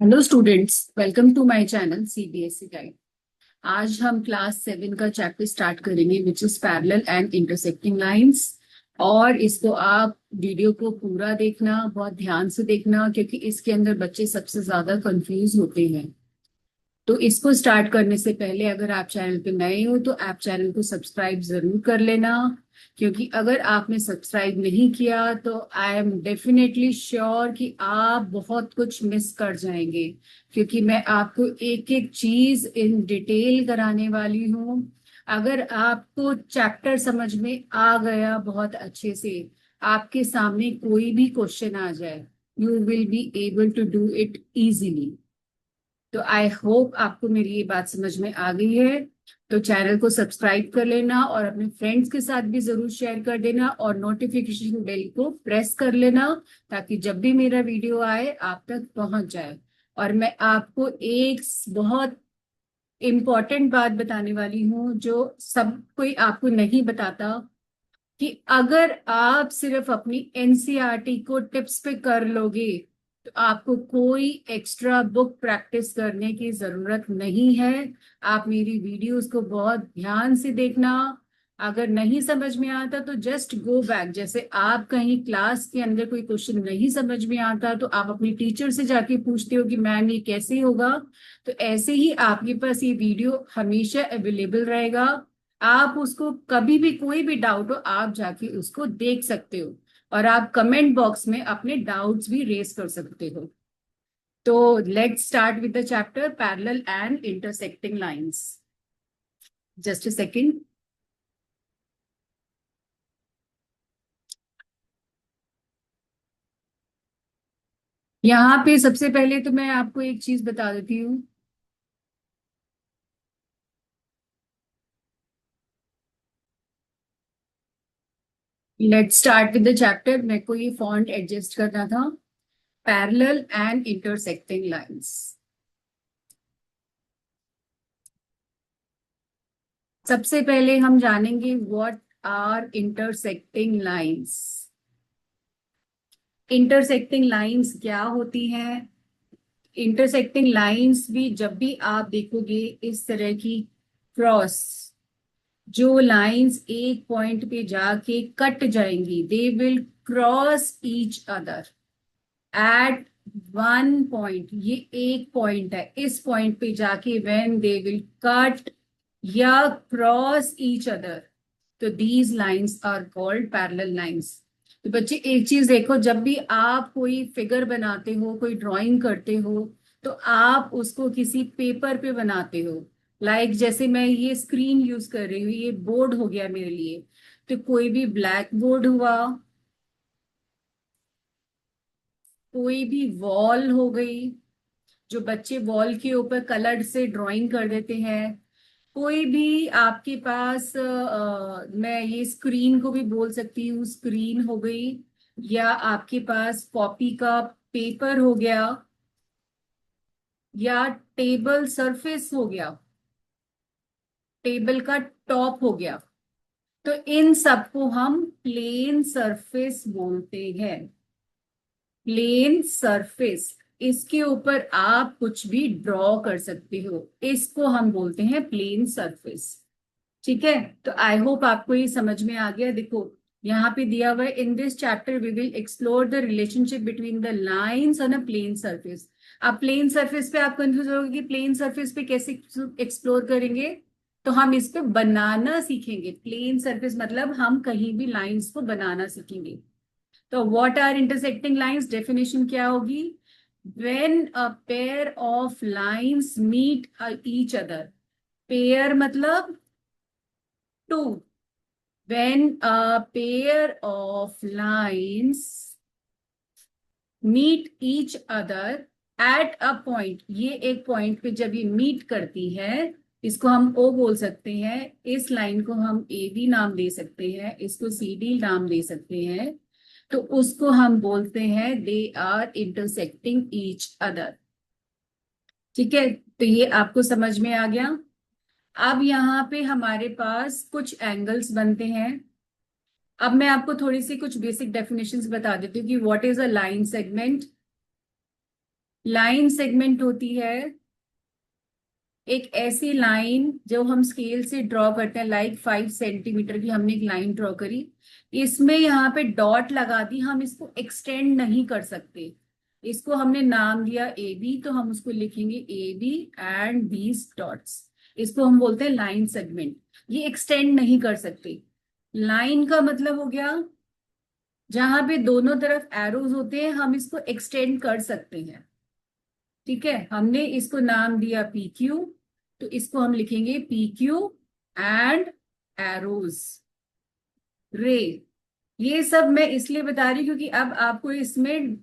Hello students, welcome to my channel CBSE guide. आज हम class 7 का चैप्टर स्टार्ट करेंगे which is parallel and intersecting lines. और इसको आप वीडियो को पूरा देखना, बहुत ध्यान से देखना, क्योंकि इसके अंदर बच्चे सबसे ज्यादा कंफ्यूज होते हैं। तो इसको स्टार्ट करने से पहले अगर आप चैनल पे नए हो तो आप चैनल को सब्सक्राइब जरूर कर लेना, क्योंकि अगर आपने सब्सक्राइब नहीं किया तो आई एम डेफिनेटली श्योर कि आप बहुत कुछ मिस कर जाएंगे, क्योंकि मैं आपको एक एक चीज इन डिटेल कराने वाली हूँ। अगर आपको चैप्टर समझ में आ गया बहुत अच्छे से, आपके सामने कोई भी क्वेश्चन आ जाए, you will be able to do it easily. तो आई होप आपको मेरी ये बात समझ में आ गई है। तो चैनल को सब्सक्राइब कर लेना और अपने फ्रेंड्स के साथ भी जरूर शेयर कर देना और नोटिफिकेशन बेल को प्रेस कर लेना, ताकि जब भी मेरा वीडियो आए आप तक पहुंच जाए। और मैं आपको एक बहुत इम्पॉर्टेंट बात बताने वाली हूँ जो सब कोई आपको नहीं बताता, कि अगर आप सिर्फ अपनी एनसीईआरटी को टिप्स पे कर लोगे तो आपको कोई एक्स्ट्रा बुक प्रैक्टिस करने की जरूरत नहीं है। आप मेरी वीडियोस को बहुत ध्यान से देखना। अगर नहीं समझ में आता तो जस्ट गो बैक। जैसे आप कहीं क्लास के अंदर कोई क्वेश्चन नहीं समझ में आता तो आप अपनी टीचर से जाके पूछते हो कि मैम ये कैसे होगा, तो ऐसे ही आपके पास ये वीडियो हमेशा अवेलेबल रहेगा। आप उसको कभी भी कोई भी डाउट हो आप जाके उसको देख सकते हो, और आप कमेंट बॉक्स में अपने डाउट्स भी रेज कर सकते हो। तो let's start with the chapter parallel and intersecting lines. Just a second. यहाँ पे सबसे पहले तो मैं आपको एक चीज बता देती हूँ। Let's start with the chapter. मेरे को ये फॉन्ट एडजस्ट करना था। Parallel and intersecting lines. सबसे पहले हम जानेंगे what are intersecting lines. Intersecting lines क्या होती हैं? इंटरसेक्टिंग लाइंस भी जब भी आप देखोगे इस तरह की क्रॉस, जो लाइंस एक पॉइंट पे जाके कट जाएंगी, they will cross each other at one point. ये एक पॉइंट है, इस पॉइंट पे जाके व्हेन दे विल कट या क्रॉस ईच अदर, तो these lines are called parallel lines. तो बच्चे एक चीज देखो, जब भी आप कोई फिगर बनाते हो, कोई ड्राइंग करते हो, तो आप उसको किसी पेपर पे बनाते हो। जैसे मैं ये स्क्रीन यूज कर रही हूँ, ये बोर्ड हो गया मेरे लिए। तो कोई भी ब्लैक बोर्ड हुआ, कोई भी वॉल हो गई, जो बच्चे वॉल के ऊपर कलर से ड्राइंग कर देते हैं, कोई भी आपके पास मैं ये स्क्रीन को भी बोल सकती हूँ, स्क्रीन हो गई, या आपके पास कॉपी का पेपर हो गया, या टेबल सरफेस हो गया, टेबल का टॉप हो गया, तो इन सबको हम प्लेन सरफेस बोलते हैं। प्लेन सरफेस, इसके ऊपर आप कुछ भी ड्रॉ कर सकते हो, इसको हम बोलते हैं प्लेन सरफेस। ठीक है, तो आई होप आपको ये समझ में आ गया। देखो यहाँ पे दिया हुआ है, in this chapter we will explore the relationship between the lines on a plane surface. अब प्लेन सरफेस पे आप कंफ्यूज होगे कि प्लेन सरफेस पे कैसे एक्सप्लोर करेंगे। तो हम इस पे बनाना सीखेंगे। प्लेन सरफेस मतलब हम कहीं भी लाइंस को बनाना सीखेंगे। तो what are intersecting lines, definition क्या होगी? When a pair of lines meet each other. Pair मतलब two. When a pair of lines meet each other at a point, ये एक पॉइंट पे जब ये मीट करती है, इसको हम O बोल सकते हैं, इस लाइन को हम ए बी नाम दे सकते हैं, इसको सी डी नाम दे सकते हैं, तो उसको हम बोलते हैं they are intersecting each other. ठीक है, तो ये आपको समझ में आ गया। अब यहाँ पे हमारे पास कुछ एंगल्स बनते हैं। अब मैं आपको थोड़ी सी कुछ बेसिक डेफिनेशंस बता देती हूँ कि what is a line segment. Line segment होती है एक ऐसी लाइन जो हम स्केल से ड्रॉ करते हैं, लाइक 5 सेंटीमीटर की हमने एक लाइन ड्रॉ करी, इसमें यहाँ पे डॉट लगा दी, हम इसको एक्सटेंड नहीं कर सकते। इसको हमने नाम दिया ए बी, तो हम उसको लिखेंगे A B and these dots. इसको हम बोलते हैं लाइन सेगमेंट। ये एक्सटेंड नहीं कर सकते। लाइन का मतलब हो गया जहां पे दोनों तरफ एरोज होते हैं, हम इसको एक्सटेंड कर सकते हैं। ठीक है, हमने इसको नाम दिया पी क्यू, तो इसको हम लिखेंगे पी क्यू एंड एरोज रे। ये सब मैं इसलिए बता रही हूँ क्योंकि अब आपको इसमें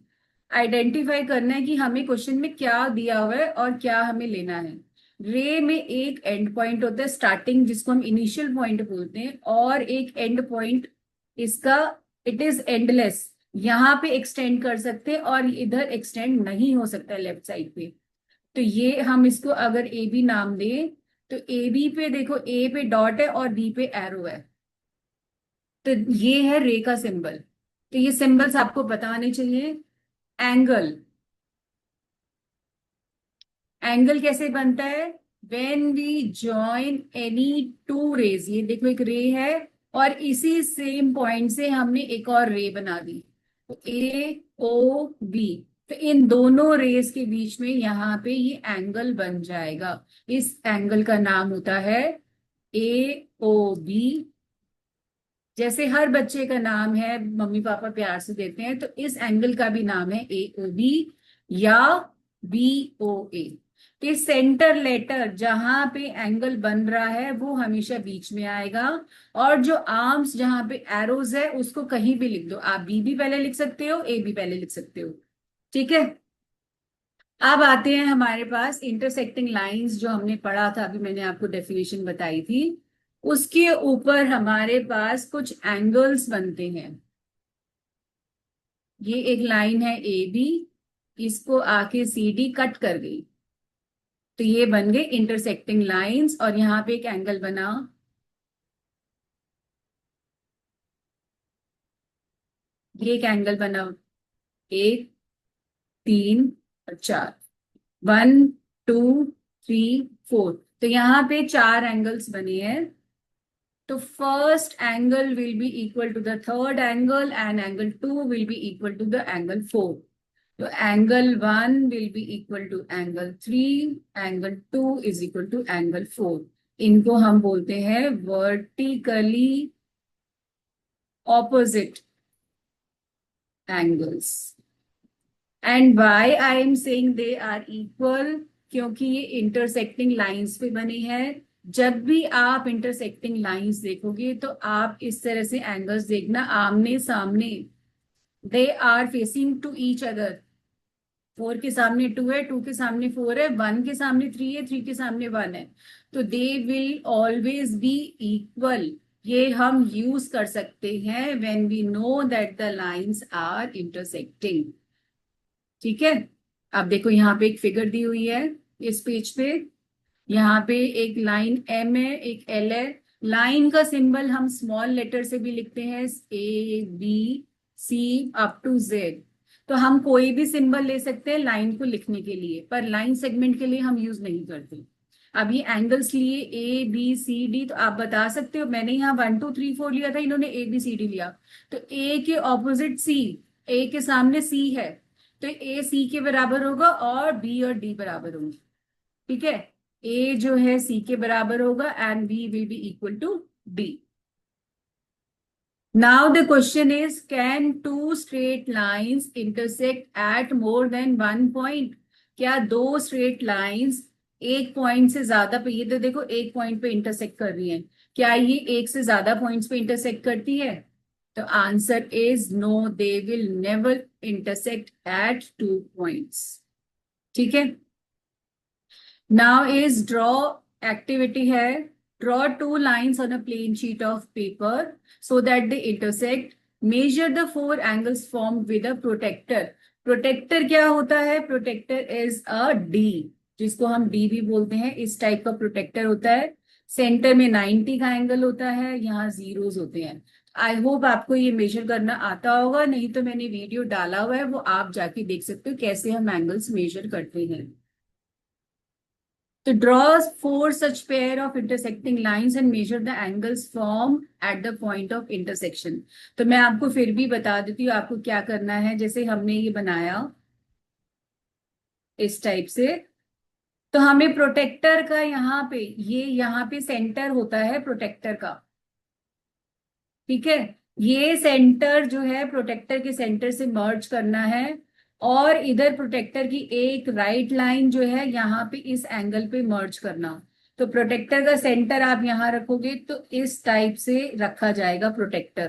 आइडेंटिफाई करना है कि हमें क्वेश्चन में क्या दिया हुआ है और क्या हमें लेना है। रे में एक एंड पॉइंट होता है स्टार्टिंग, जिसको हम इनिशियल पॉइंट बोलते हैं, और एक एंड पॉइंट इसका, इट इज एंडलेस। यहाँ पे एक्सटेंड कर सकते हैं और इधर एक्सटेंड नहीं हो सकता लेफ्ट साइड पे। तो ये हम इसको अगर ए बी नाम दें, तो ए बी पे देखो, ए पे डॉट है और बी पे एरो है, तो ये है रे का सिंबल। तो ये सिंबल्स आपको पता आने चाहिए। एंगल, एंगल कैसे बनता है? When we join any two rays, ये देखो एक रे है और इसी सेम पॉइंट से हमने एक और रे बना दी, तो ए ओ बी, तो इन दोनों रेस के बीच में यहाँ पे ये एंगल बन जाएगा। इस एंगल का नाम होता है ए ओ बी। जैसे हर बच्चे का नाम है, मम्मी पापा प्यार से देते हैं, तो इस एंगल का भी नाम है ए ओ बी या बी ओ ए। कि सेंटर लेटर जहां पे एंगल बन रहा है वो हमेशा बीच में आएगा, और जो आर्म्स जहां पे एरोज है उसको कहीं भी लिख दो, आप बी भी पहले लिख सकते हो, ए भी पहले लिख सकते हो। ठीक है, अब आते हैं हमारे पास इंटरसेक्टिंग लाइंस, जो हमने पढ़ा था, अभी मैंने आपको डेफिनेशन बताई थी। उसके ऊपर हमारे पास कुछ एंगल्स बनते हैं। ये एक लाइन है ए बी, इसको आके सी डी कट कर गई, तो ये बन गए इंटरसेक्टिंग लाइंस, और यहाँ पे एक एंगल बना, ये एक एंगल बना, एक, तीन और चार, 1 2 3 4, तो यहाँ पे 4 एंगल्स बने हैं। तो first angle will be equal to the third angle and angle 2 will be equal to the angle 4। तो angle 1 will be equal to angle 3, angle 2 is equal to angle 4। इनको हम बोलते हैं vertically opposite angles. And why I am saying they are equal, क्योंकि ये intersecting lines पे बनी है। जब भी आप इंटरसेक्टिंग लाइंस देखोगे तो आप इस तरह से एंगल्स देखना आमने सामने, they are facing to each other. 4 के सामने 2 है, 2 के सामने 4 है, 1 के सामने 3 है, 3 के सामने 1 है, तो they will always be equal. ये हम यूज कर सकते हैं when we know that the lines are intersecting. ठीक है, अब देखो यहाँ पे एक फिगर दी हुई है इस पेज पे। यहाँ पे एक लाइन एम है, एक एल है। लाइन का सिंबल हम स्मॉल लेटर से भी लिखते हैं, A B C up to Z. तो हम कोई भी सिंबल ले सकते हैं लाइन को लिखने के लिए, पर लाइन सेगमेंट के लिए हम यूज नहीं करते। अब ये एंगल्स लिए ए बी सी डी, तो आप बता सकते हो, मैंने यहाँ 1 2 3 4 लिया था, इन्होंने ए बी सी डी लिया, तो ए के ऑपोजिट सी, ए के सामने सी है, तो ए सी के बराबर होगा और बी और डी बराबर होंगे। ठीक है, ए जो है सी के बराबर होगा and B will be equal to D. Now the question is, can two straight lines intersect at more than 1 point? क्या दो स्ट्रेट लाइंस एक पॉइंट से ज्यादा पे, ये तो देखो एक पॉइंट पे इंटरसेक्ट कर रही हैं, क्या ये एक से ज्यादा पॉइंट्स पे इंटरसेक्ट करती है? तो answer is no, they will never intersect at 2 points. ठीक है, नाउ इज ड्रॉ एक्टिविटी है। Draw 2 lines on a plane sheet of paper so that they intersect. Measure the 4 angles form with a protractor. Protractor क्या होता है? Protector is a D, जिसको हम D भी बोलते हैं, इस टाइप का प्रोटेक्टर होता है। सेंटर में 90 का एंगल होता है, यहाँ जीरोस होते हैं। आई होप आपको ये मेजर करना आता होगा, नहीं तो मैंने वीडियो डाला हुआ है, वो आप जाके देख सकते हो कैसे हम एंगल्स मेजर करते हैं। तो draw four such pair of intersecting lines and measure the angles formed at the point of intersection। तो मैं आपको फिर भी बता देती हूँ आपको क्या करना है। जैसे हमने ये बनाया इस टाइप से, तो हमें प्रोटेक्टर का यहाँ पे, ये यहाँ पे सेंटर होता है प्रोटेक्टर का, ठीक है। ये सेंटर जो है प्रोटेक्टर के सेंटर से मर्ज करना है, और इधर प्रोटेक्टर की एक राइट लाइन जो है यहाँ पे इस एंगल पे मर्ज करना। तो प्रोटेक्टर का सेंटर आप यहाँ रखोगे तो इस टाइप से रखा जाएगा प्रोटेक्टर।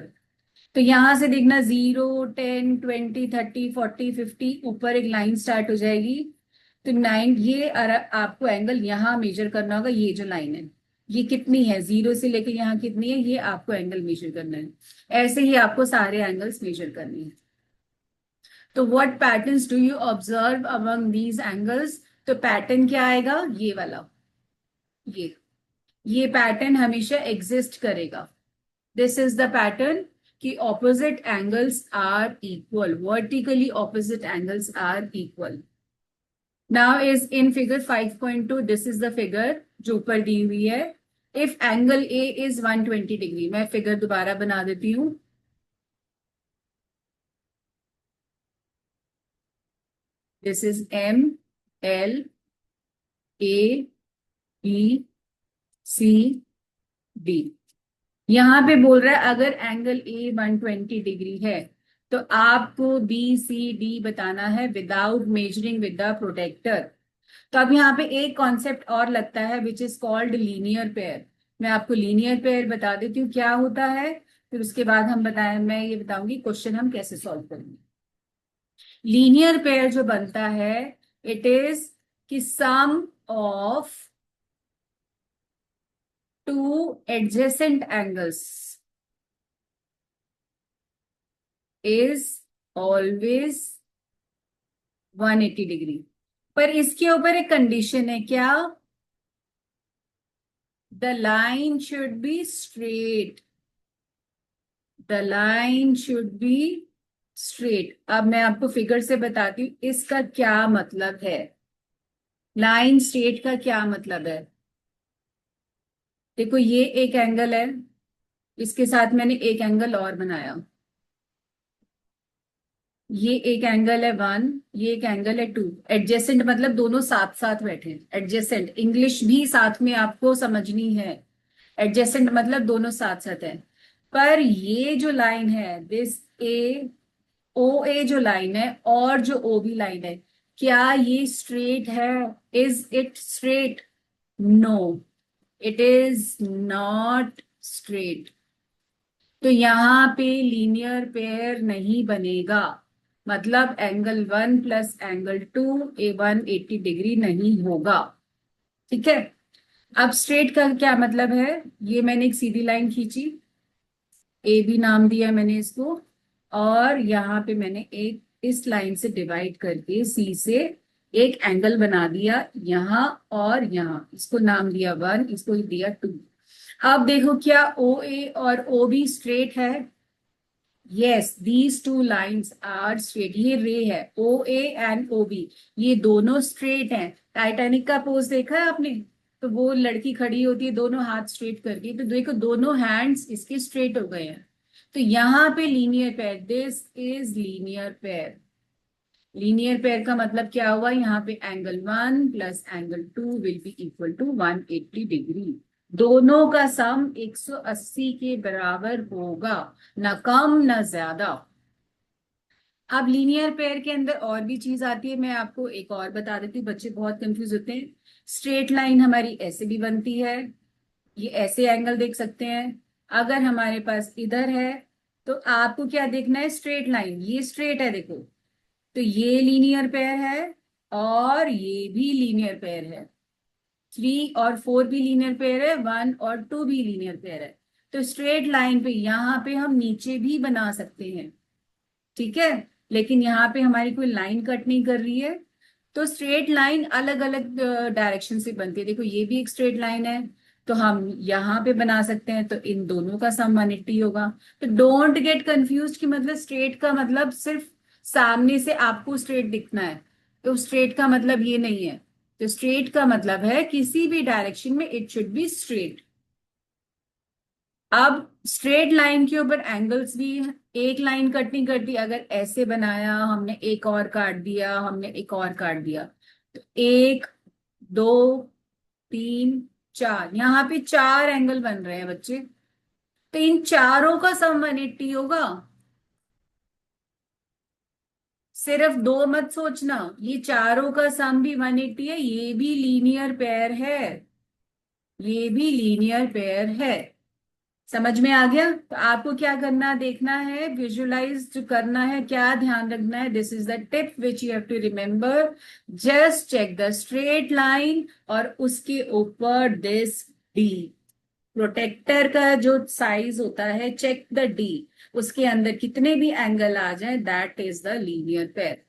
तो यहां से देखना 0, 10, 20, 30, 40, 50 ऊपर एक लाइन स्टार्ट हो जाएगी। तो 9 ये आपको एंगल यहाँ मेजर करना होगा। ये जो लाइन है ये कितनी है, 0 से लेके यहाँ कितनी है, ये आपको एंगल मेजर करना है। ऐसे ही आपको सारे एंगल्स मेजर करने हैं। तो what patterns do you observe among these angles. तो पैटर्न क्या आएगा, ये वाला, ये ये पैटर्न हमेशा एग्जिस्ट करेगा। दिस इज द पैटर्न कि opposite angles are equal, vertically opposite angles are equal. Now is in figure 5.2, this is the figure जो ऊपर दी हुई है। If angle A is 120 degree, मैं फिगर दोबारा बना देती हूं। This is M, L, A, B, C, D. यहां पे बोल रहा है अगर एंगल ए 120 डिग्री है तो आपको बी सी डी बताना है without measuring with the protractor. तो अब यहाँ पे एक कॉन्सेप्ट और लगता है which is called linear pair. मैं आपको लीनियर पेयर बता देती हूँ क्या होता है, फिर उसके बाद मैं ये बताऊंगी क्वेश्चन हम कैसे सॉल्व करेंगे। लीनियर पेयर जो बनता है, इट इज कि sum of two adjacent angles is always 180 degree. पर इसके ऊपर एक कंडीशन है, क्या, the line should be straight, the line should be straight. अब मैं आपको फिगर से बताती हूँ इसका क्या मतलब है। लाइन स्ट्रेट का क्या मतलब है, देखो ये एक एंगल है, इसके साथ मैंने एक एंगल और बनाया, ये एक एंगल है 1, ये एक एंगल है 2। एडजेसेंट मतलब दोनों साथ साथ बैठे हैं। एडजेसेंट इंग्लिश भी साथ में आपको समझनी है। एडजेसेंट मतलब दोनों साथ साथ है। पर ये जो लाइन है, दिस ए ओ ए जो लाइन है और जो ओ बी लाइन है, क्या ये स्ट्रेट है, is it straight, no, it is not straight. तो यहाँ पे लीनियर पेयर नहीं बनेगा, मतलब एंगल 1 प्लस एंगल 2 ए 180 डिग्री नहीं होगा, ठीक है। अब स्ट्रेट का क्या मतलब है, ये मैंने एक सीधी लाइन खींची, ए भी नाम दिया मैंने इसको, और यहाँ पे मैंने एक इस लाइन से डिवाइड करके सी से एक एंगल बना दिया यहाँ और यहाँ, इसको नाम दिया 1, इसको दिया 2। अब देखो क्या ओ ए और ओ बी स्ट्रेट है, yes these two lines are straight. ये रे है ओ ए एंड ओ बी, ये दोनों स्ट्रेट हैं। टाइटैनिक का पोज देखा है आपने, तो वो लड़की खड़ी होती है दोनों हाथ स्ट्रेट करके, तो देखो दोनों हैंड्स इसके स्ट्रेट हो गए हैं। तो यहाँ पे linear pair, this is linear pair. Linear pair का मतलब क्या हुआ, यहाँ पे angle 1 plus angle 2 will be equal to 180 degree. दोनों का सम 180 के बराबर होगा, ना कम ना ज्यादा। अब लीनियर पेयर के अंदर और भी चीज आती है, मैं आपको एक और बता देती हूँ, बच्चे बहुत कंफ्यूज होते हैं। स्ट्रेट लाइन हमारी ऐसे भी बनती है, ये ऐसे एंगल देख सकते हैं। अगर हमारे पास इधर है तो आपको क्या देखना है, स्ट्रेट लाइन, ये स्ट्रेट है देखो, तो ये लीनियर पेयर है और ये भी लीनियर पेयर है। 3 और 4 भी लीनियर पेयर है, 1 और 2 भी लीनियर पेयर है। तो स्ट्रेट लाइन पे यहाँ पे हम नीचे भी बना सकते हैं, ठीक है। लेकिन यहाँ पे हमारी कोई लाइन कट नहीं कर रही है। तो स्ट्रेट लाइन अलग अलग डायरेक्शन से बनती है, देखो ये भी एक स्ट्रेट लाइन है, तो हम यहाँ पे बना सकते हैं, तो इन दोनों का सम 180 होगा। तो डोंट गेट कंफ्यूज कि मतलब स्ट्रेट का मतलब सिर्फ सामने से आपको स्ट्रेट दिखना है, तो स्ट्रेट का मतलब ये नहीं है। तो स्ट्रेट का मतलब है किसी भी डायरेक्शन में इट शुड बी स्ट्रेट। अब स्ट्रेट लाइन के ऊपर एंगल्स भी, एक लाइन कट नहीं करती, अगर ऐसे बनाया हमने, एक और काट दिया हमने, एक और काट दिया, तो एक, दो, तीन, चार, यहाँ पे चार एंगल बन रहे हैं बच्चे, तो इन चारों का सम 180 होगा। सिर्फ दो मत सोचना, ये चारों का सम भी 180 है, ये भी लीनियर पेयर है, ये भी लीनियर पेयर है। समझ में आ गया? तो आपको क्या करना देखना है, विजुलाइज करना है, क्या ध्यान रखना है, this is the tip which you have to remember. Just check the straight line और उसके ऊपर दिस डी, प्रोटेक्टर का जो साइज होता है, चेक द डी, उसके अंदर कितने भी एंगल आ जाए, that is the linear pair.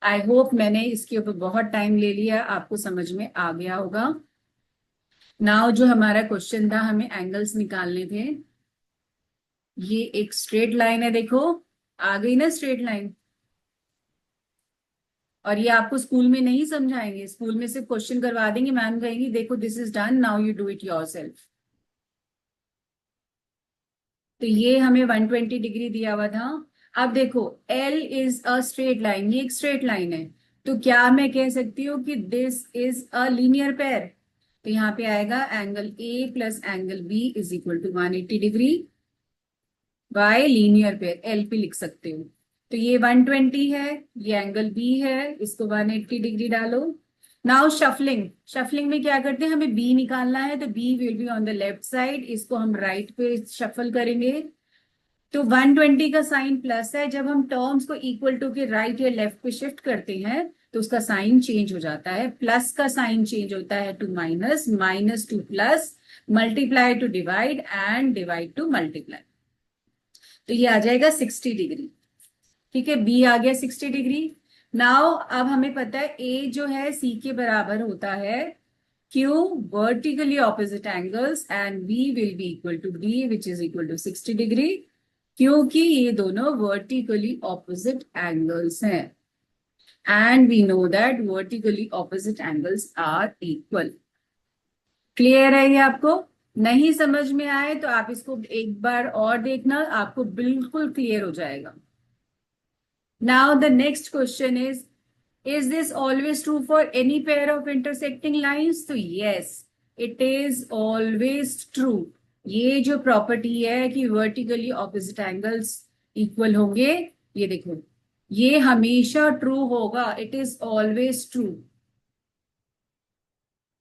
I hope मैंने इसके ऊपर बहुत टाइम ले लिया, आपको समझ में आ गया होगा। नाउ जो हमारा क्वेश्चन था, हमें एंगल्स निकालने थे। ये एक स्ट्रेट लाइन है, देखो आ गई ना स्ट्रेट लाइन। और ये आपको स्कूल में नहीं समझाएंगे, स्कूल में सिर्फ क्वेश्चन करवा देंगे, मैम कहेंगी देखो this is done, now you do it yourself. तो ये हमें 120 डिग्री दिया हुआ था। अब देखो L is a straight line, ये एक स्ट्रेट लाइन है, तो क्या मैं कह सकती हूँ कि this is a linear pair. तो यहाँ पे आएगा angle A plus angle B is equal to 180 degree by linear pair, L पे लिख सकते हो। तो ये 120 है, ये एंगल बी है, इसको 180 डिग्री डालो। नाउ शफलिंग, शफलिंग में क्या करते हैं, हमें बी निकालना है, तो B will be on the left side, इसको हम राइट पे शफल करेंगे। तो 120 का साइन प्लस है, जब हम टर्म्स को इक्वल टू के राइट या लेफ्ट पे शिफ्ट करते हैं तो उसका साइन चेंज हो जाता है, प्लस का साइन चेंज होता है to minus, minus to plus, multiply to divide and divide to multiply. तो ये आ जाएगा 60 डिग्री। ठीक है, बी आ गया 60 डिग्री। नाउ अब हमें पता है ए जो है सी के बराबर होता है Q vertically opposite angles, and B will be equal to D which is equal to 60 degree, क्योंकि ये दोनों वर्टिकली ऑपोजिट एंगल्स हैं, and we know that vertically opposite angles are equal. Clear है ये आपको? नहीं समझ में आए तो आप इसको एक बार और देखना, आपको बिल्कुल क्लियर हो जाएगा। Now the next question is this always true for any pair of intersecting lines? तो yes, it is always true. ये जो प्रॉपर्टी है कि वर्टिकली ऑपोजिट एंगल्स इक्वल होंगे, ये देखो, ये हमेशा ट्रू होगा, it is always true.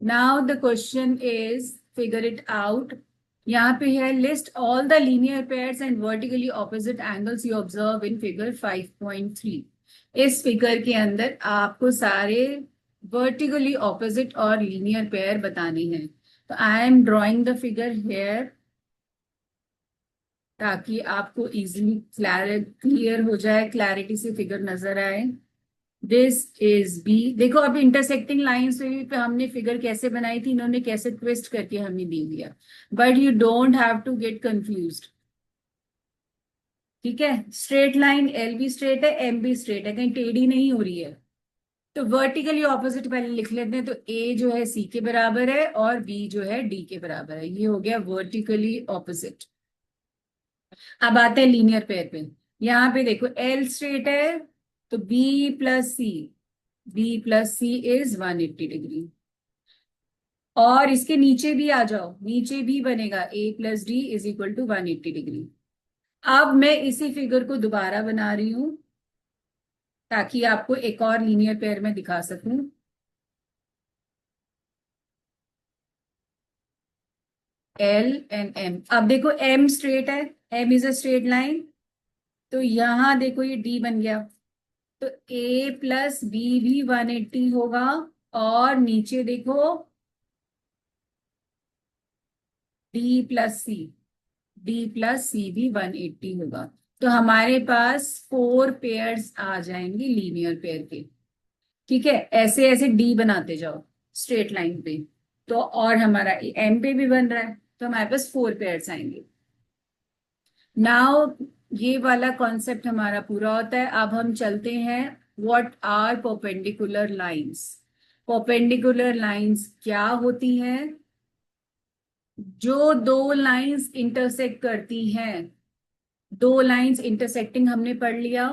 Now the question is figure it out. यहाँ पे है list all the linear pairs and vertically opposite angles you observe in figure 5.3। इस फिगर के अंदर आपको सारे वर्टिकली ऑपोजिट और लीनियर पेयर बताने हैं। तो I am drawing the figure here ताकि आपको इजीली क्लियर हो जाए, क्लैरिटी से फिगर नजर आए। दिस इज बी, देखो अब इंटरसेक्टिंग लाइंस पे हमने फिगर कैसे बनाई थी, इन्होंने कैसे ट्विस्ट करके हमें दे दिया, but you don't have to get confused. ठीक है, स्ट्रेट लाइन एल भी स्ट्रेट है, एम भी स्ट्रेट है, कहीं टेढ़ी नहीं हो रही है। तो वर्टिकली ऑपोजिट पहले लिख लेते हैं, तो ए जो है सी के बराबर है और बी जो है डी के बराबर है, ये हो गया वर्टिकली ऑपोजिट। अब आते हैं लीनियर पेयर पे। यहाँ पे देखो एल स्ट्रेट है, तो B plus C, B plus C is 180 degree, और इसके नीचे भी आ जाओ, नीचे भी बनेगा A plus D is equal to 180 degree. अब मैं इसी फिगर को दोबारा बना रही हूं ताकि आपको एक और लीनियर पेयर में दिखा सकूं। एल एंड एम, अब देखो एम स्ट्रेट है, M is a straight line, तो यहां देखो ये डी बन गया, तो ए प्लस बी भी 180 होगा, और नीचे देखो डी प्लस सी, डी प्लस सी भी 180 होगा। तो हमारे पास 4 पेयर्स आ जाएंगे लीनियर पेयर के। ठीक है, ऐसे ऐसे डी बनाते जाओ स्ट्रेट लाइन पे। तो और हमारा एम पे भी बन रहा है, तो हमारे पास 4 पेयर्स आएंगे। नाउ ये वाला कॉन्सेप्ट हमारा पूरा होता है। अब हम चलते हैं, what are perpendicular lines. Perpendicular lines क्या होती हैं? जो दो लाइंस इंटरसेक्ट करती हैं, दो लाइंस इंटरसेक्टिंग हमने पढ़ लिया।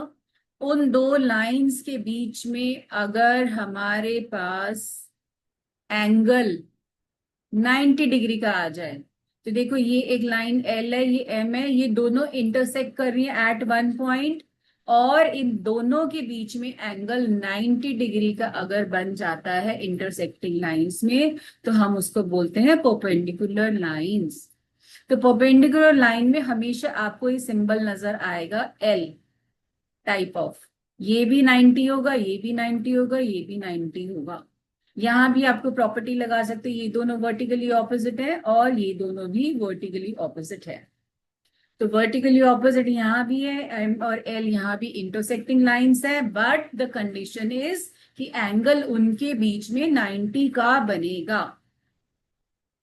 उन दो लाइंस के बीच में अगर हमारे पास एंगल 90 डिग्री का आ जाए, तो देखो ये एक लाइन एल है, ये एम है, ये दोनों इंटरसेक्ट कर रही है एट वन पॉइंट, और इन दोनों के बीच में एंगल 90 डिग्री का अगर बन जाता है इंटरसेक्टिंग लाइंस में, तो हम उसको बोलते हैं परपेंडिकुलर लाइंस। तो परपेंडिकुलर लाइन में हमेशा आपको ये सिंबल नजर आएगा, एल टाइप ऑफ। ये भी 90 होगा, ये भी 90 होगा, ये भी 90 होगा। यहाँ भी आपको प्रॉपर्टी लगा सकते हैं, ये दोनों वर्टिकली ऑपोजिट है और ये दोनों भी वर्टिकली ऑपोजिट है। तो वर्टिकली ऑपोजिट यहाँ भी है, एम और एल यहाँ भी इंटरसेक्टिंग लाइंस है, बट द कंडीशन इज कि एंगल उनके बीच में 90 का बनेगा।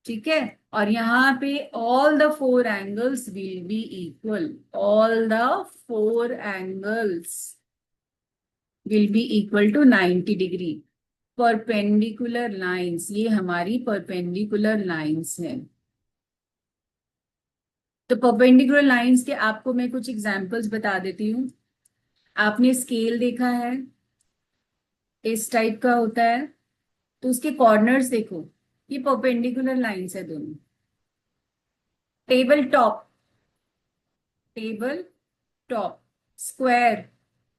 ठीक है, और यहाँ पे all the four angles will be equal, all the four angles will be equal to 90 degree. Perpendicular lines, ये हमारी परपेंडिकुलर लाइंस है। तो परपेंडिकुलर लाइंस के आपको मैं कुछ एग्जांपल्स बता देती हूँ। आपने स्केल देखा है, इस टाइप का होता है, तो उसके कॉर्नर्स देखो, ये परपेंडिकुलर लाइंस है दोनों। Table top, table top, square,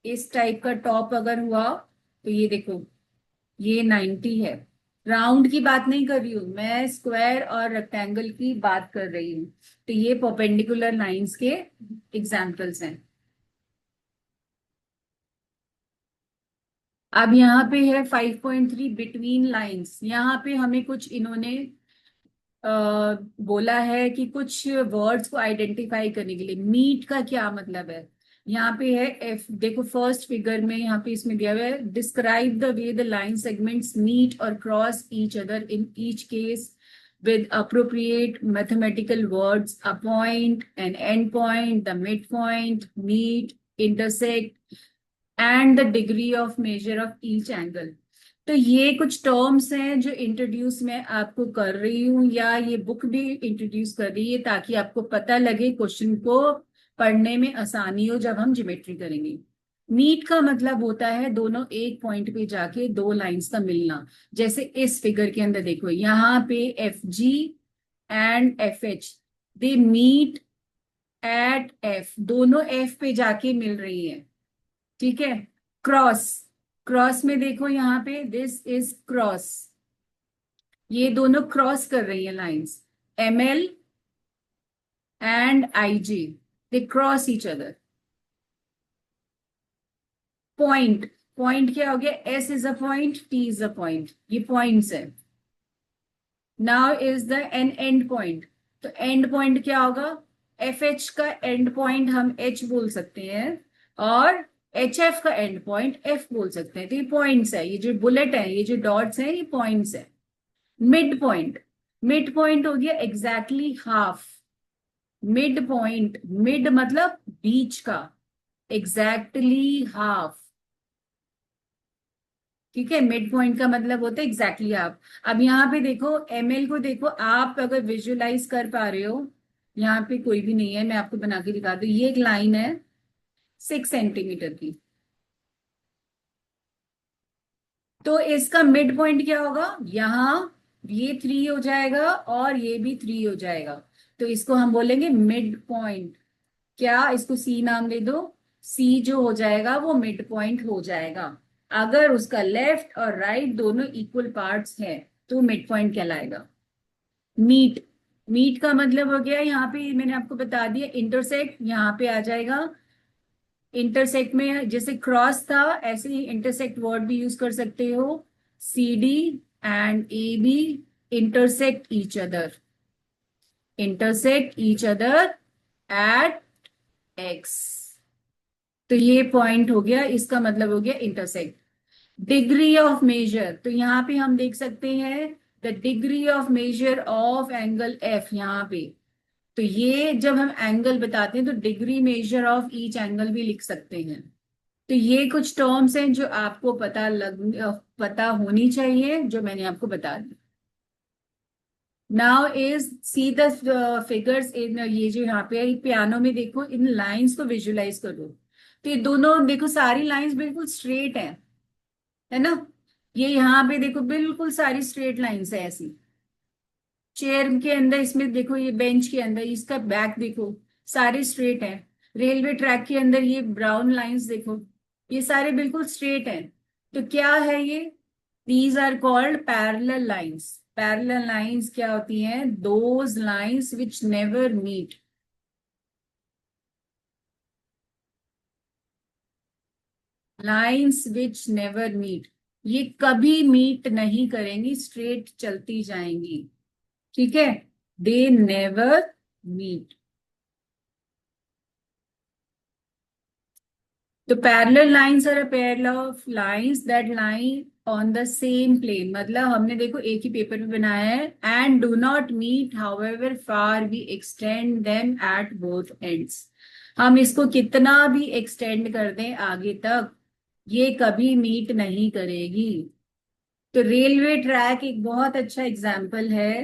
इस टाइप का टॉप अगर हुआ, तो ये देखो ये 90 है। राउंड की बात नहीं कर रही हूं मैं, स्क्वायर और रेक्टेंगल की बात कर रही हूँ। तो ये परपेंडिकुलर लाइंस के एग्जांपल्स हैं। अब यहाँ पे है 5.3 बिटवीन लाइंस। यहाँ पे हमें कुछ इन्होंने बोला है कि कुछ वर्ड्स को आइडेंटिफाई करने के लिए मीट का क्या मतलब है। यहाँ पे है एफ, देखो फर्स्ट फिगर में यहाँ पे इसमें दिया हुआ है, describe the way the line segments meet और cross each other in each case with appropriate mathematical words, a point, an end point, the midpoint, meet, intersect, and the degree of measure of each angle। तो ये कुछ terms हैं जो introduce मैं आपको कर रही हूँ, या ये बुक भी इंट्रोड्यूस कर रही है, ताकि आपको पता लगे, क्वेश्चन को पढ़ने में आसानी हो जब हम ज्योमेट्री करेंगे। मीट का मतलब होता है दोनों एक पॉइंट पे जाके दो लाइंस का मिलना। जैसे इस फिगर के अंदर देखो, यहाँ पे F G and F H, they meet at F, दोनों एफ पे जाके मिल रही है। ठीक है, क्रॉस, क्रॉस में देखो यहाँ पे दिस इज क्रॉस, ये दोनों क्रॉस कर रही है lines, M L and I G, they cross each other. Point, point क्या हो गया, S is a point, T is a point, ये पॉइंट्स है। Now is the an end point, तो एंड पॉइंट क्या होगा, एफ एच का end point हम एच बोल सकते हैं, और एच एफ का एंड पॉइंट एफ बोल सकते हैं। तो ये पॉइंट्स है, ये जो बुलेट है, ये जो डॉट्स हैं, ये पॉइंट्स है। मिड पॉइंट, मिड पॉइंट हो गया exactly half. Mid point, mid मतलब बीच का, एग्जैक्टली हाफ। ठीक है, मिड पॉइंट का मतलब होता है एग्जैक्टली हाफ। अब यहाँ पे देखो, एमएल को देखो, आप अगर विजुअलाइज कर पा रहे हो, यहाँ पे कोई भी नहीं है, मैं आपको बना के दिखा दूं, ये एक लाइन है 6 सेंटीमीटर की, तो इसका मिड पॉइंट क्या होगा, यहाँ ये 3 हो जाएगा और ये भी 3 हो जाएगा, तो इसको हम बोलेंगे मिड पॉइंट। क्या, इसको सी नाम दे दो, सी जो हो जाएगा वो मिड पॉइंट हो जाएगा। अगर उसका लेफ्ट और राइट दोनों इक्वल पार्ट्स हैं, तो मिड पॉइंट कहलाएगा। मीट, मीट का मतलब हो गया, यहाँ पे मैंने आपको बता दिया, इंटरसेक्ट यहाँ पे आ जाएगा। इंटरसेक्ट में जैसे क्रॉस था, ऐसे ही इंटरसेक्ट वर्ड भी यूज कर सकते हो। C D and A B intersect each other, intersect each other at X, तो ये पॉइंट हो गया, इसका मतलब हो गया इंटरसेक्ट। डिग्री ऑफ मेजर, तो यहाँ पे हम देख सकते हैं the degree of measure of angle F, यहाँ पे तो ये जब हम एंगल बताते हैं तो degree measure of each angle भी लिख सकते हैं। तो ये कुछ टर्म्स हैं जो आपको पता होनी चाहिए, जो मैंने आपको बता दी। Now is see the figures in, ये जो यहाँ पे है पियानो में, देखो इन लाइंस को विजुलाइज करो। तो ये दोनों देखो, सारी लाइंस बिल्कुल स्ट्रेट है ना। ये यहाँ पे देखो बिल्कुल सारी स्ट्रेट लाइंस है ऐसी। चेयर के अंदर इसमें देखो, ये बेंच के अंदर इसका बैक देखो, सारे स्ट्रेट है। रेलवे ट्रैक के अंदर ये ब्राउन लाइंस देखो, ये सारे बिल्कुल स्ट्रेट हैं। तो क्या है ये? These are called parallel lines. Parallel lines क्या होती हैं? Those lines which never meet. Lines which never meet, ये कभी मीट नहीं करेंगी, स्ट्रेट चलती जाएंगी। ठीक है, दे नेवर मीट। तो parallel lines are a pair of lines that line on the same plane, मतलब हमने देखो एक ही पेपर पे बनाया है। And do not meet however far we extend them at both ends. हम इसको कितना भी एक्सटेंड कर दें आगे तक, ये कभी मीट नहीं करेगी। तो रेलवे ट्रैक एक बहुत अच्छा एग्जाम्पल है।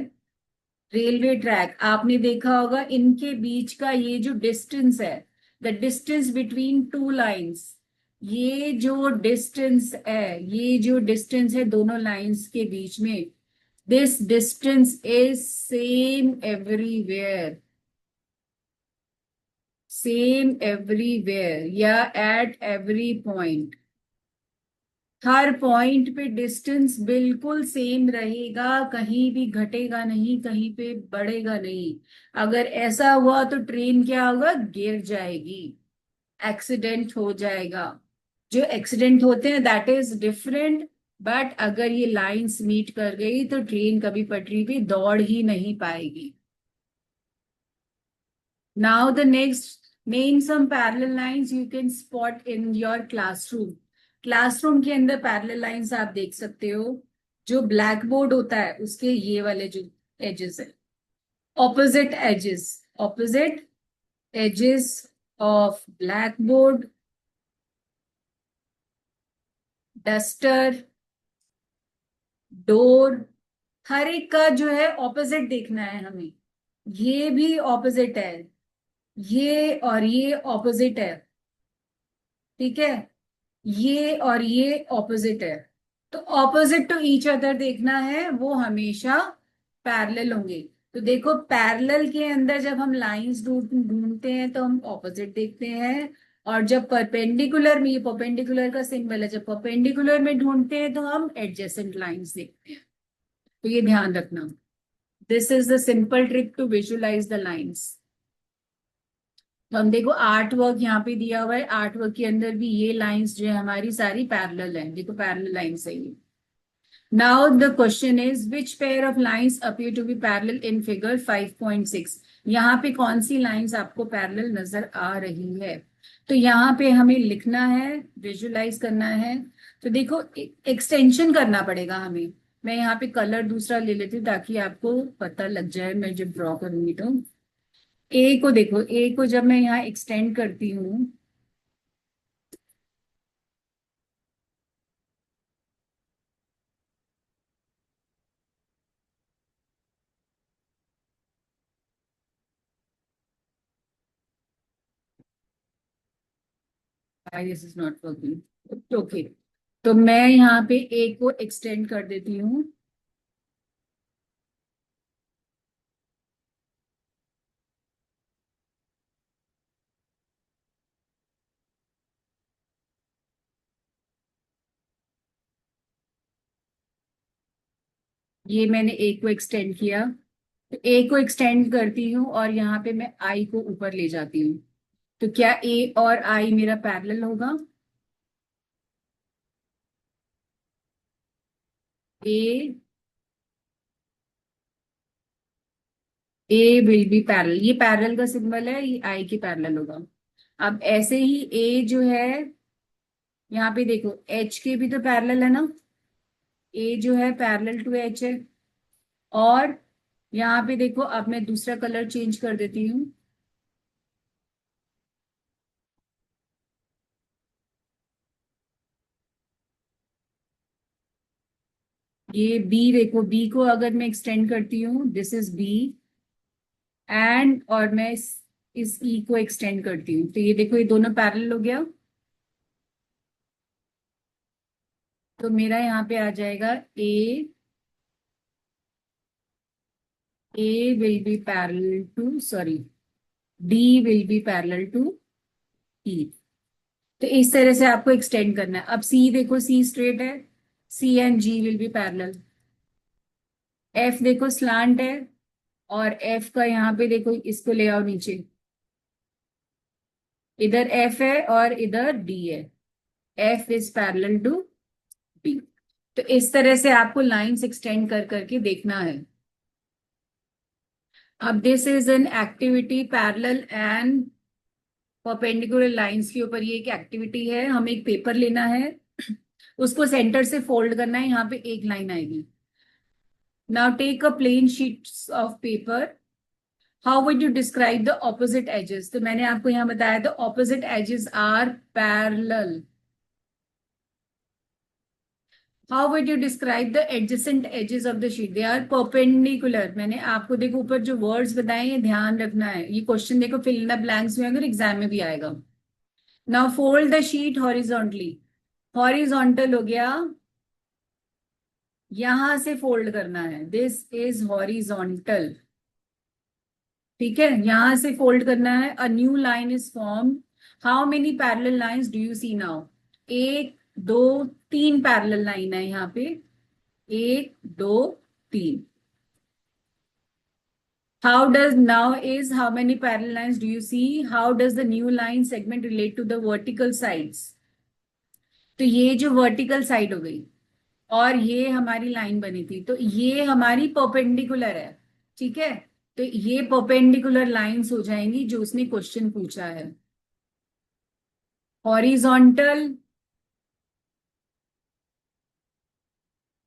रेलवे ट्रैक आपने देखा होगा, इनके बीच का ये जो डिस्टेंस है, the distance between two lines, ये जो डिस्टेंस है, ये जो डिस्टेंस है दोनों लाइंस के बीच में, this distance is same everywhere. Same everywhere या एट एवरी पॉइंट। हर पॉइंट पे डिस्टेंस बिल्कुल सेम रहेगा, कहीं भी घटेगा नहीं, कहीं पे बढ़ेगा नहीं। अगर ऐसा हुआ तो ट्रेन क्या होगा? गिर जाएगी, एक्सीडेंट हो जाएगा। जो एक्सीडेंट होते हैं दैट इज डिफरेंट। बट अगर ये लाइंस मीट कर गई तो ट्रेन कभी पटरी पे दौड़ ही नहीं पाएगी। Now the next, name some parallel lines you can spot in your classroom. Classroom के अंदर पैरेलल लाइंस आप देख सकते हो। जो ब्लैक बोर्ड होता है उसके ये वाले जो एजेस है, opposite edges, opposite edges of blackboard, duster, door, हर एक का जो है ऑपोजिट देखना है हमें। ये भी ऑपोजिट है, ये और ये ऑपोजिट है। ठीक है, ये और ये ऑपोजिट है। तो ऑपोजिट टू ईच अदर देखना है, वो हमेशा पैरेलल होंगे। तो देखो पैरेलल के अंदर जब हम लाइंस ढूंढते हैं तो हम ऑपोजिट देखते हैं। और जब परपेंडिकुलर में, ये परपेंडिकुलर का सिंबल है, जब परपेंडिकुलर में ढूंढते हैं तो हम एडजेसेंट लाइंस देखते हैं। तो ये ध्यान रखना। This is the simple trick to visualise the lines. तो हम देखो आर्ट वर्क यहाँ पे दिया हुआ है, आर्ट वर्क के अंदर भी ये लाइंस जो है हमारी सारी पैरेलल है, देखो पैरेलल लाइंस है ये। Now the question is which pair of lines appear to be parallel in figure 5.6। यहाँ पे कौन सी लाइंस आपको पैरेलल नजर आ रही है? तो यहाँ पे हमें लिखना है, विजुलाइज करना है। तो देखो एक्सटेंशन करना पड़ेगा हमें। मैं यहाँ पे कलर दूसरा ले लेती हूँ ताकि आपको पता लग जाए मैं जब ड्रॉ करूंगी तो। ए को देखो, ए को जब मैं यहाँ एक्सटेंड करती हूँ, this is not working, okay. तो मैं यहाँ पे ए को एक्सटेंड कर देती हूँ। ये मैंने ए को एक्सटेंड किया। तो ए को एक्सटेंड करती हूँ और यहाँ पे मैं आई को ऊपर ले जाती हूँ। तो क्या ए और आई मेरा पैरेलल होगा? ए, ए विल बी पैरेलल, ये पैरेलल का सिंबल है, ये आई के पैरेलल होगा। अब ऐसे ही ए जो है, यहाँ पे देखो एच के भी तो पैरेलल है ना। ए जो है पैरेलल टू एच है। और यहाँ पे देखो, अब मैं दूसरा कलर चेंज कर देती हूँ। ये बी, देखो बी को अगर मैं एक्सटेंड करती हूँ, दिस इज बी, एंड और मैं इस ई को एक्सटेंड करती हूँ, तो ये देखो ये दोनों पैरेलल हो गया। तो मेरा यहाँ पे आ जाएगा A will be parallel to, sorry, D will be parallel to E. तो इस तरह से आपको एक्सटेंड करना है। अब सी देखो, सी स्ट्रेट है, C and G will be parallel. F देखो स्लांट है, और एफ का यहाँ पे देखो, इसको ले आओ नीचे, इधर एफ है और इधर डी है, F is parallel to D. तो इस तरह से आपको लाइंस एक्सटेंड कर करके देखना है। अब this is an activity, parallel and perpendicular lines के ऊपर ये एक एक्टिविटी है। हमें एक पेपर लेना है, उसको सेंटर से फोल्ड करना है, यहाँ पे एक लाइन आएगी। Now take a plain sheets of paper, how would you describe the opposite edges. तो मैंने आपको यहाँ बताया था opposite edges are parallel. How would you describe the adjacent edges of the sheet, they are perpendicular. मैंने आपको देखो ऊपर जो वर्ड्स बताए ये ध्यान रखना है, ये क्वेश्चन देखो फिल इन द ब्लैंक्स में अगर एग्जाम में भी आएगा। Now fold the sheet horizontally, horizontal हो गया, यहां से फोल्ड करना है, दिस इज हॉरिजॉन्टल। ठीक है, यहां से फोल्ड करना है। A new line is form, how many parallel lines do you see now. एक, दो, तीन पैरेलल लाइन है यहाँ पे, एक, दो, तीन। How does now is how many parallel lines do you see? How does the new line segment relate to the vertical sides? तो ये जो वर्टिकल साइड हो गई और ये हमारी लाइन बनी थी, तो ये हमारी परपेंडिकुलर है। ठीक है, तो ये परपेंडिकुलर लाइंस हो जाएंगी जो उसने क्वेश्चन पूछा है। हॉरिजॉन्टल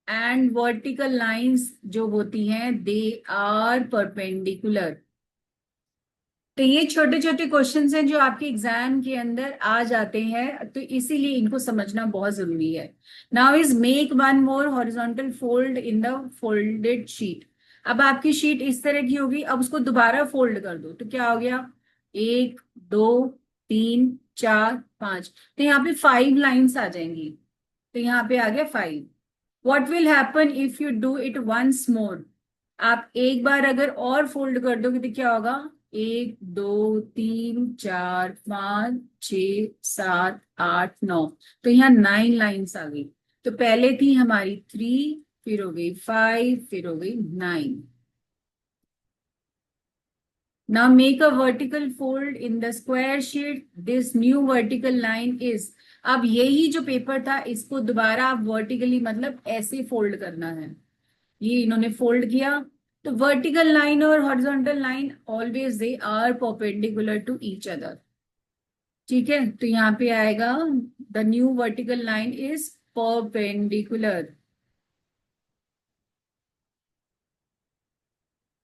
एंड वर्टिकल लाइंस जो होती हैं, दे आर परपेंडिकुलर। तो ये छोटे छोटे क्वेश्चंस हैं जो आपके एग्जाम के अंदर आ जाते हैं, तो इसीलिए इनको समझना बहुत जरूरी है। Now is make one more horizontal fold in the folded sheet. अब आपकी शीट इस तरह की होगी, अब उसको दोबारा फोल्ड कर दो, तो क्या हो गया, एक, दो, तीन, चार, पांच। तो यहाँ पे 5 लाइन्स आ जाएंगी, तो यहाँ पे आ गया 5। What will happen if you do it once more. आप एक बार अगर और फोल्ड कर दोगे तो क्या होगा, एक, दो, तीन, चार, पांच, छ, सात, आठ, नौ। तो यहाँ 9 लाइन्स आ गई। तो पहले थी हमारी 3, फिर हो गई 5, फिर हो गई 9। Now make a vertical fold in the square sheet. This new vertical line is, अब यही जो पेपर था इसको दोबारा आप वर्टिकली मतलब ऐसे फोल्ड करना है। ये इन्होंने फोल्ड किया, तो वर्टिकल लाइन और horizontal line always they are perpendicular to each other. ठीक है, तो यहाँ पे आएगा the new vertical line is perpendicular.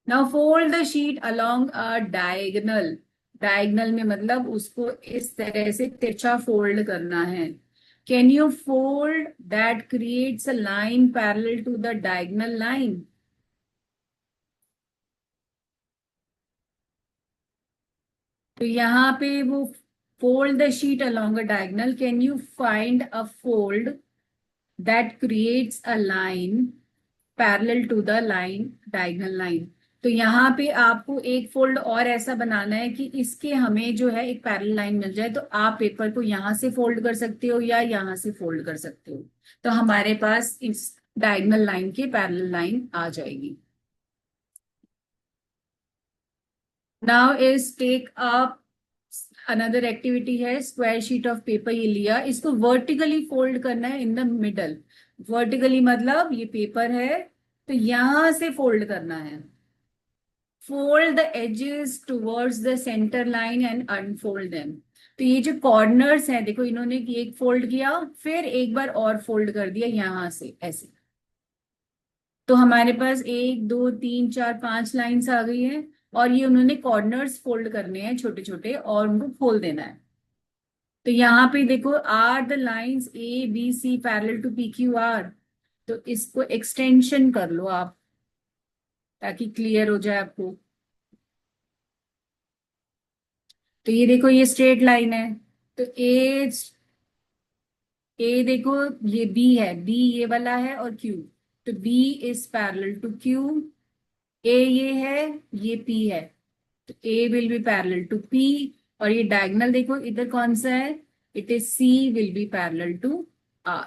Now fold the sheet along a diagonal. Diagonal में मतलब उसको इस तरह से तिरछा फोल्ड करना है। Can you fold that creates a line parallel to the diagonal line. तो यहाँ पे वो fold the sheet along a diagonal. Can you find a fold that creates a line parallel to the line diagonal line। तो यहाँ पे आपको एक fold और ऐसा बनाना है कि इसके हमें जो है एक पैरेलल लाइन मिल जाए, तो आप पेपर को यहाँ से फोल्ड कर सकते हो या यहाँ से फोल्ड कर सकते हो, तो हमारे पास इस डायगोनल लाइन की पैरेलल लाइन आ जाएगी। Now is take up another activity है, स्क्वायर शीट ऑफ पेपर ये लिया, इसको वर्टिकली फोल्ड करना है इन द मिडल। वर्टिकली मतलब ये पेपर है, तो यहां से फोल्ड करना है। Fold the edges towards the centre line and unfold them. तो ये जो कॉर्नर्स हैं देखो, इन्होंने एक फोल्ड किया, फिर एक बार और फोल्ड कर दिया यहां से ऐसे। तो हमारे पास 1 2 3 4 5 लाइंस आ गई है, और ये उन्होंने कॉर्नर्स फोल्ड करने हैं छोटे छोटे, और उनको खोल देना है। तो यहाँ पे देखो, are the lines A B C parallel to P Q R, तो इसको एक्सटेंशन कर लो आप, ताकि क्लियर हो जाए आपको। तो ये देखो, ये स्ट्रेट लाइन है। तो ए देखो, ये बी है, बी ये वाला है, और क्यू, तो B is parallel to Q. A ये है, ये पी है, तो A will be parallel to P. और ये डायगोनल देखो इधर कौन सा है, it is C will be parallel to R.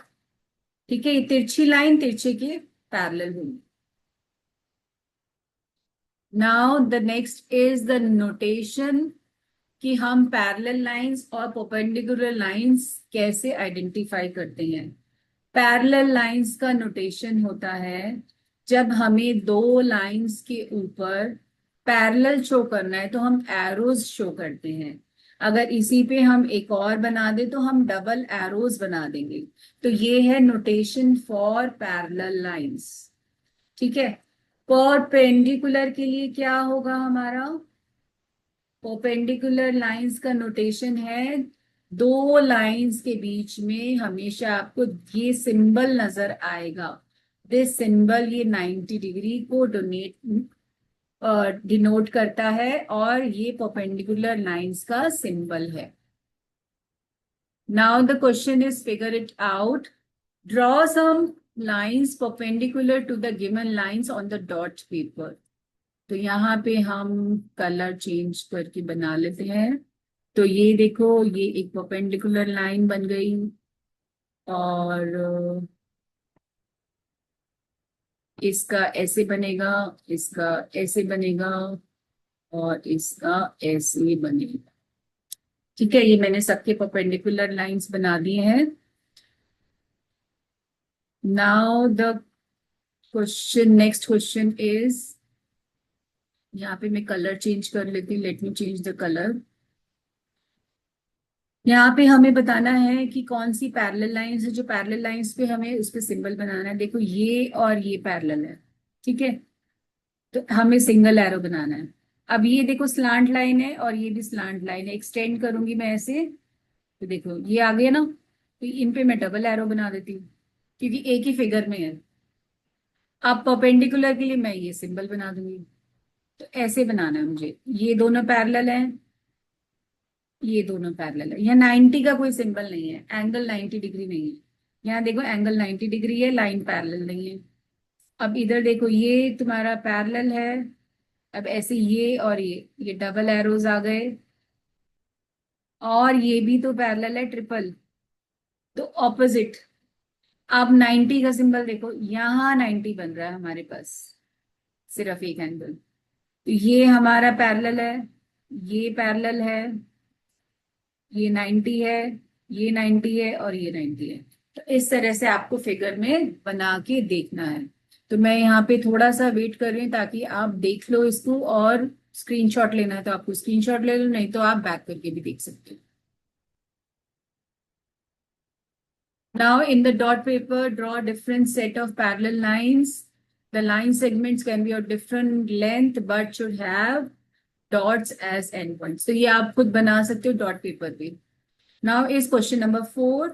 ठीक है, ये तिरछी लाइन तिरछे के पैरेलल होंगी। Now the next is the notation, कि हम पैरेलल लाइंस और परपेंडिकुलर लाइंस कैसे आइडेंटिफाई करते हैं। पैरेलल लाइंस का नोटेशन होता है, जब हमें दो लाइंस के ऊपर पैरेलल शो करना है तो हम एरोज शो करते हैं। अगर इसी पे हम एक और बना दे तो हम डबल एरोज बना देंगे। तो ये है नोटेशन फॉर पैरेलल लाइंस। ठीक है। परपेंडिकुलर के लिए क्या होगा हमारा, परपेंडिकुलर लाइंस का नोटेशन है, दो लाइंस के बीच में हमेशा आपको ये सिंबल नजर आएगा। दिस सिंबल ये 90 डिग्री को डिनोट करता है, और ये परपेंडिकुलर लाइंस का सिंबल है। Now the question is figure it out. Draw some lines perpendicular to the given lines on the dot paper. तो यहाँ पे हम कलर चेंज करके बना लेते हैं। तो ये देखो, ये एक परपेंडिकुलर लाइन बन गई, और इसका ऐसे बनेगा, इसका ऐसे बनेगा, और इसका ऐसे बनेगा। ठीक है, ये मैंने सबके परपेंडिकुलर लाइंस बना दिए हैं। Now the question, next question is, यहाँ पे मैं कलर चेंज कर लेती हूँ, let me change the colour. यहाँ पे हमें बताना है कि कौन सी पैरेलल लाइंस है, जो पैरेलल लाइंस पे हमें उस पे सिंबल बनाना है। देखो, ये और ये पैरेलल है। ठीक है, तो हमें सिंगल एरो बनाना है। अब ये देखो, स्लांट लाइन है और ये भी स्लांट लाइन है, एक्सटेंड करूंगी मैं ऐसे, तो देखो ये आ गया ना। तो इन पे मैं डबल एरो बना देती हूँ, क्योंकि एक ही फिगर में है। अब परपेंडिकुलर के लिए मैं ये सिंबल बना दूंगी। तो ऐसे बनाना है मुझे, ये दोनों पैरेलल हैं, ये दोनों पैरेलल है। यहाँ 90 का कोई सिंबल नहीं है, एंगल 90 डिग्री नहीं है। यहाँ देखो, एंगल 90 डिग्री है, लाइन पैरेलल नहीं है। अब इधर देखो, ये तुम्हारा पैरेलल है। अब ऐसे ये और ये डबल एरोज आ गए, और ये भी तो पैरेलल है, ट्रिपल, तो ऑपोजिट। अब 90 का सिंबल देखो, यहाँ 90 बन रहा है हमारे पास, सिर्फ एक एंगल। तो ये हमारा पैरेलल है, ये पैरेलल है, ये 90 है, ये 90 है, और ये 90 है। तो इस तरह से आपको फिगर में बना के देखना है। तो मैं यहाँ पे थोड़ा सा वेट कर रही हूँ, ताकि आप देख लो इसको, और स्क्रीनशॉट लेना है तो आपको स्क्रीनशॉट ले लो, नहीं तो आप बैक करके भी देख सकते हो। Now in the dot paper, draw different set of parallel lines. The line segments can be of different length but should have dots as endpoints. तो ये आप खुद बना सकते हो डॉट पेपर पे। Now is question number 4.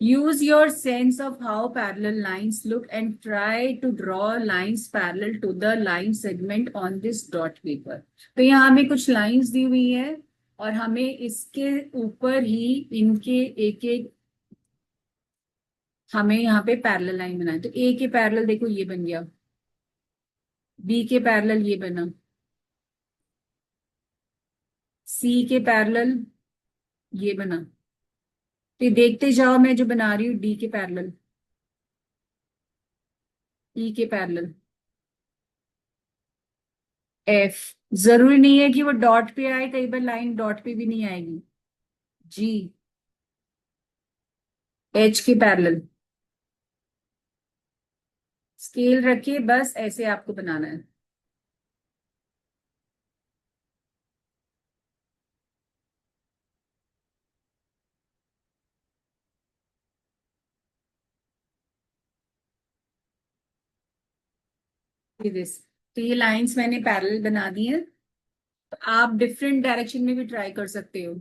Use your sense of how parallel lines look and try to draw lines parallel to the line segment on this dot paper. तो यहाँ हमें कुछ lines दी हुई है, और हमें इसके ऊपर ही इनके एक एक, हमें यहाँ पे पैरेलल लाइन बनाए। तो ए के पैरेलल देखो ये बन गया, बी के पैरेलल ये बना, सी के पैरेलल ये बना। तो ये देखते जाओ, मैं जो बना रही हूँ डी के पैरेलल, ई के पैरेलल, एफ। जरूरी नहीं है कि वो डॉट पे आए, कई बार लाइन डॉट पे भी नहीं आएगी। जी, एच के पैरेलल। स्केल रखिए, बस ऐसे आपको बनाना है। तो ये लाइंस मैंने पैरेलल बना दी है, तो आप डिफरेंट डायरेक्शन में भी ट्राई कर सकते हो।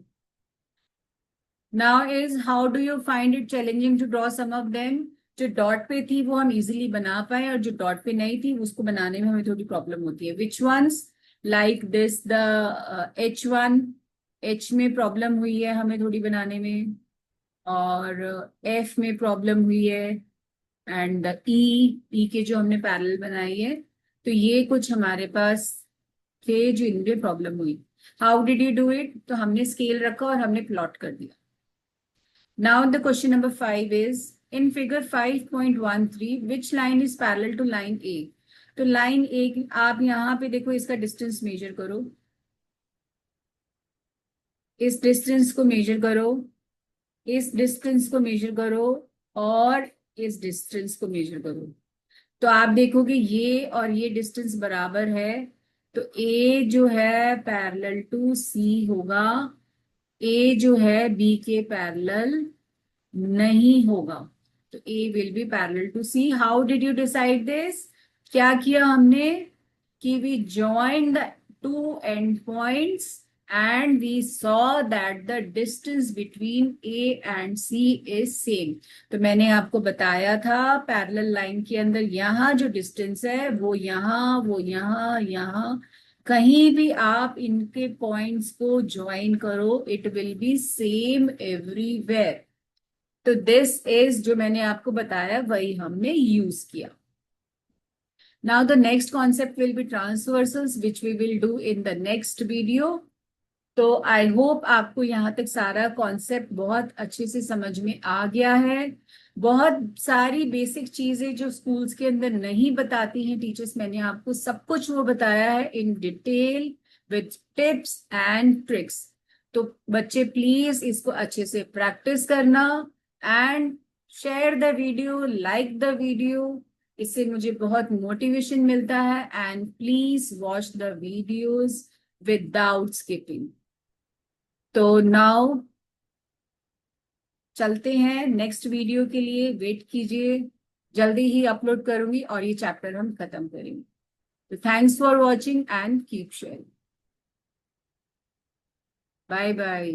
Now is how do you find it challenging to draw some of them. जो डॉट पे थी वो हम इजीली बना पाए, और जो डॉट पे नहीं थी उसको बनाने में हमें थोड़ी प्रॉब्लम होती है। Which once, like this the H1, H में प्रॉब्लम हुई है हमें थोड़ी बनाने में, और F में प्रॉब्लम हुई है, एंड द ई के जो हमने पैरेलल बनाई है। तो ये कुछ हमारे पास थे जो इनमें प्रॉब्लम हुई। How did you do it, तो हमने स्केल रखा और हमने प्लॉट कर दिया। Now the question number 5 is in figure 5.13 which line is parallel to line A। तो लाइन ए आप यहाँ पे देखो, इसका डिस्टेंस मेजर करो, इस डिस्टेंस को मेजर करो, इस डिस्टेंस को मेजर करो, और इस डिस्टेंस को मेजर करो। तो आप देखोगे ये और ये डिस्टेंस बराबर है, तो ए जो है पैरेलल टू सी होगा, ए जो है बी के पैरेलल नहीं होगा। तो A will be parallel to C. How did you decide this, क्या किया हमने कि we join the two end points and we saw that the distance between A and C is same. तो मैंने आपको बताया था पैरेलल लाइन के अंदर यहाँ जो डिस्टेंस है वो यहाँ, वो यहाँ, यहाँ, कहीं भी आप इनके पॉइंट्स को ज्वाइन करो, it will be same everywhere. तो दिस इज जो मैंने आपको बताया वही हमने यूज किया। Now the next concept will be transversals which we will do in the next video. तो आई होप आपको यहाँ तक सारा कॉन्सेप्ट बहुत अच्छे से समझ में आ गया है। बहुत सारी बेसिक चीजें जो स्कूल्स के अंदर नहीं बताती हैं टीचर्स, मैंने आपको सब कुछ वो बताया है in detail with tips and tricks. तो बच्चे प्लीज इसको अच्छे से प्रैक्टिस करना and share the video, like the video. इससे मुझे बहुत मोटिवेशन मिलता है। And please watch the videos without skipping. तो नाउ चलते हैं नेक्स्ट वीडियो के लिए, वेट कीजिए, जल्दी ही अपलोड करूंगी और ये चैप्टर हम खत्म करेंगे। तो thanks for watching and keep sharing. Bye bye.